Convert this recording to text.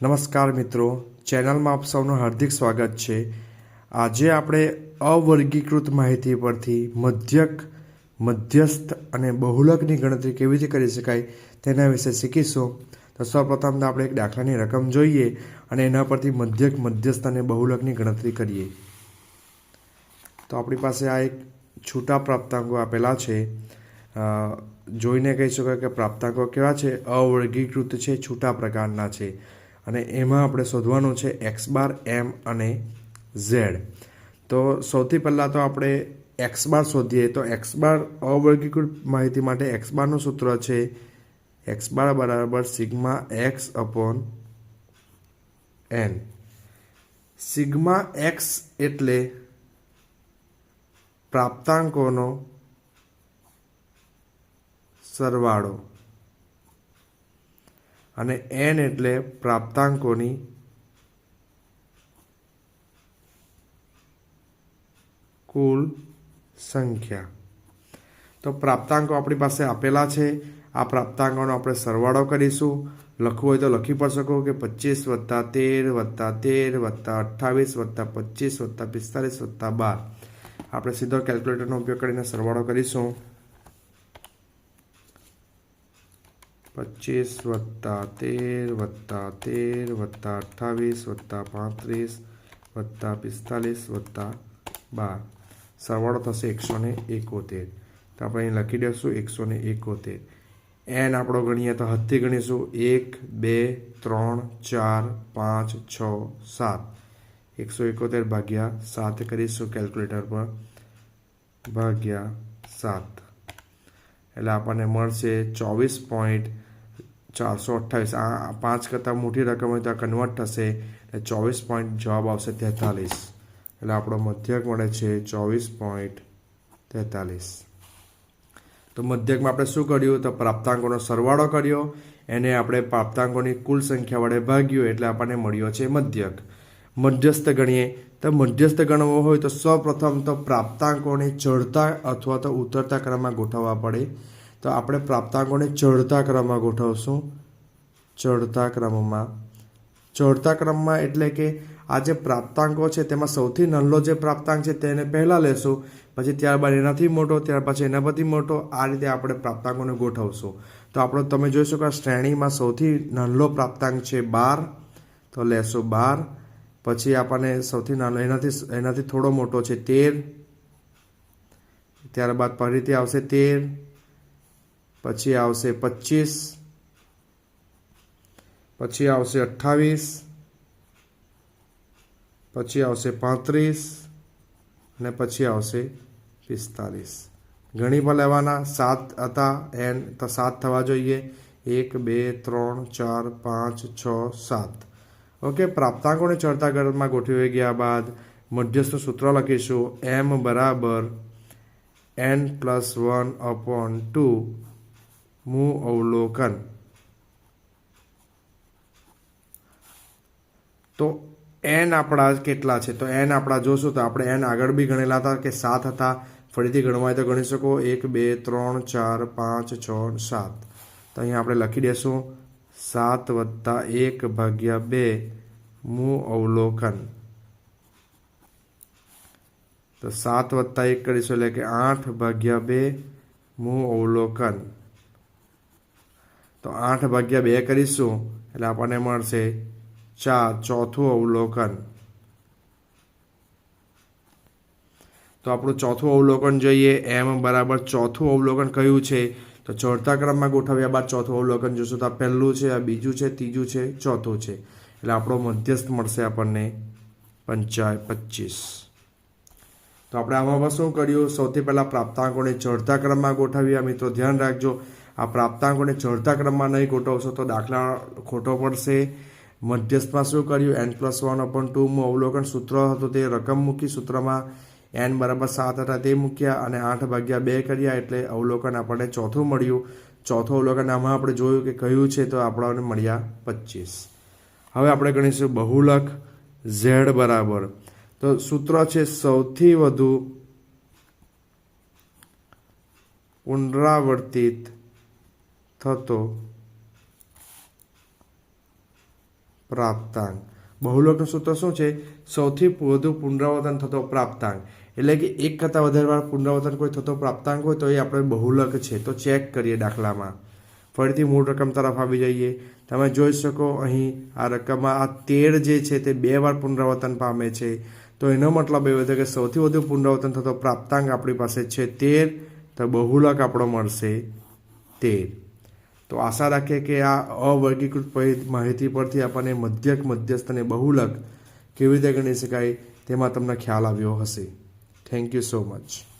નમસ્કાર મિત્રો, ચેનલમાં આપ સૌનું હાર્દિક સ્વાગત છે। આજે આપણે અવર્ગીકૃત માહિતી પરથી મધ્યક, મધ્યસ્થ અને બહુલકની ગણતરી કેવી રીતે કરી શકાય તેના વિશે શીખીશું। તો સૌપ્રથમ તો આપણે એક દાખલાની રકમ જોઈએ અને એના પરથી મધ્યક, મધ્યસ્થ અને બહુલકની ગણતરી કરીએ। તો આપણી પાસે આ એક છૂટા પ્રાપ્તાંકો આપેલા છે। જોઈને કહી શકાય કે પ્રાપ્તાંકો કેવા છે? અવર્ગીકૃત છે, છૂટા પ્રકારના છે અને એમાં આપણે શોધવાનું છે એક્સ બાર, એમ અને ઝેડ। તો સૌથી પહેલાં તો આપણે એક્સ બાર શોધીએ। તો એક્સ બાર અવર્ગીકૃત માહિતી માટે એક્સ બારનું સૂત્ર છે એક્સ બાર બરાબર sigma X upon N. Sigma X એટલે પ્રાપ્તાંકોનો સરવાળો અને એન એટલે પ્રાપ્તાંકોની કુલ સંખ્યા। તો પ્રાપ્તાંકો આપણી પાસે આપેલા છે। આ પ્રાપ્તાંકોનો આપણે સરવાળો કરીશું। લખવું હોય તો લખી પણ શકો કે 25 + 13 + 13 + 28 + 25 + 45 + 12। આપણે સીધો કેલ્ક્યુલેટરનો ઉપયોગ કરીને સરવાળો કરીશું। 25 + 13 + 13 + 28 + 35 + 45 + 12 સરવાળો થશે 171। તો આપણે અહીં લખી દઈશું 171। એન આપણો ગણીએ તો હદથી ગણીશું 1 2 3 4 5 6 7। 171 ભાગ્યા 7 કરીશું કેલ્ક્યુલેટર પર, ભાગ્યા 7 એટલે આપણને મળશે 24.428। આ 5 કરતાં મોટી રકમ હોય તો આ કન્વર્ટ થશે એટલે 24 જવાબ આવશે 43। એટલે આપણો મધ્યક મળે છે 24.43। તો મધ્યકમાં આપણે શું કર્યું? તો પ્રાપ્તાંકોનો સરવાળો કર્યો, એને આપણે પ્રાપ્તાંકોની કુલ સંખ્યા વડે ભાગ્યું એટલે આપણને મળ્યો છે મધ્યક। મધ્યસ્થ ગણીએ તો મધ્યસ્થ ગણવો હોય તો સૌપ્રથમ તો પ્રાપ્તાંકોને ચડતા અથવા તો ઉતરતા ક્રમમાં ગોઠવવા પડે। તો આપણે પ્રાપ્તાંકોને ચડતા ક્રમમાં ગોઠવશું। ચડતા ક્રમમાં એટલે કે આ જે પ્રાપ્તાંકો છે તેમાં સૌથી નાનો જે પ્રાપ્તાંક છે તેને પહેલાં લેશું, પછી ત્યારબાદ એનાથી મોટો, ત્યાર પછી એના પરથી મોટો, આ રીતે આપણે પ્રાપ્તાંકોને ગોઠવશું। તો આપણો તમે જોઈ શકો શ્રેણીમાં સૌથી નાનો પ્રાપ્તાંક છે 12, તો લેશું 12। પછી આપણને સૌથી નાનો એનાથી થોડો મોટો છે 13, ત્યારબાદ ફરીથી આવશે 13, પછી આવશે 25, પછી આવશે 28, પછી આવશે 35 અને પછી આવશે 45। ગણી પણ લેવાના। 7 હતા એન, તો 7 થવા જોઈએ। 1 2 3 4 5 6 7। ઓકે, પ્રાપ્તાંકોને ચડતા ક્રમમાં ગોઠવી ગયા બાદ મધ્યસ્થનું સૂત્ર લખીશું એમ બરાબર n+1/2 મૂ અવલોકન। તો એન આપણા કેટલા છે? તો એન આપણા જોશું તો આપણે એન આગળ બી ગણેલા હતા કે 7 હતા। ફરીથી ગણવાય તો ગણી શકો 1 2 3 4 5 6 7। તો અહીંયા આપણે લખી દઈશું 7 + 1/2 મૂ અવલોકન। તો 7 + 1 કરીશું એટલે કે 8/2 મૂ અવલોકન। તો 8/2 કરીશું એટલે આપણને મળશે 4, ચોથું અવલોકન। તો આપણું ચોથું અવલોકન જોઈએ। એમ બરાબર ચોથું અવલોકન કયું છે? તો ચડતા ક્રમમાં ગોઠવ્યા બાદ ચોથું અવલોકન જોશું તો આ પહેલું છે, આ બીજું છે, ત્રીજું છે, ચોથું છે। એટલે આપણો મધ્યસ્થ મળશે આપણને 25। તો આપણે આમાં શું કર્યું? સૌથી પહેલાં પ્રાપ્તાંકોને ચડતા ક્રમમાં ગોઠવ્યા। મિત્રો ધ્યાન રાખજો, આ પ્રાપ્તાંકોને ચડતા ક્રમમાં નહીં ગોઠવશો તો દાખલા ખોટો પડશે। મધ્યસ્થમાં શું કર્યું? n+1/2 મૂ અવલોકન સૂત્ર હતું તે રકમ મૂકી સૂત્રમાં, n બરાબર 7 હતા તે મૂક્યા અને 8/2 કર્યા એટલે અવલોકન આપણને ચોથું મળ્યું। ચોથું અવલોકન આમાં આપણે જોયું કે કયું છે તો આપણને મળ્યા 25। હવે આપણે ગણીશું બહુલક ઝેડ બરાબર, તો સૂત્ર છે સૌથી વધુ પુનરાવર્તિત થતો પ્રાપ્તાંક. બહુલકનું સૂત્ર શું છે? સૌથી વધુ પુનરાવર્તન થતો પ્રાપ્તાંક. એટલે કે એક કરતાં વધારે વાર પુનરાવર્તન કોઈ થતો પ્રાપ્તાંક હોય તો એ આપણે બહુલક છે. તો ચેક કરીએ દાખલામાં. ફરીથી મૂળ રકમ તરફ આવી જઈએ. તમે જોઈ શકો અહીં આ રકમમાં આ 13 જે છે તે 2 વાર પુનરાવર્તન પામે છે. તો એનો મતલબ એવો છે કે સૌથી વધુ પુનરાવર્તન થતો પ્રાપ્તાંક આપણી પાસે છે 13, તો બહુલક આપણો મળશે 13. તો આશા રાખીએ કે આ અવર્ગીકૃત માહિતી પરથી આપણને મધ્યક, મધ્યસ્થ અને બહુલક કેવી રીતે ગણી શકાય તેમાં તમને ખ્યાલ આવ્યો હશે. Thank you so much.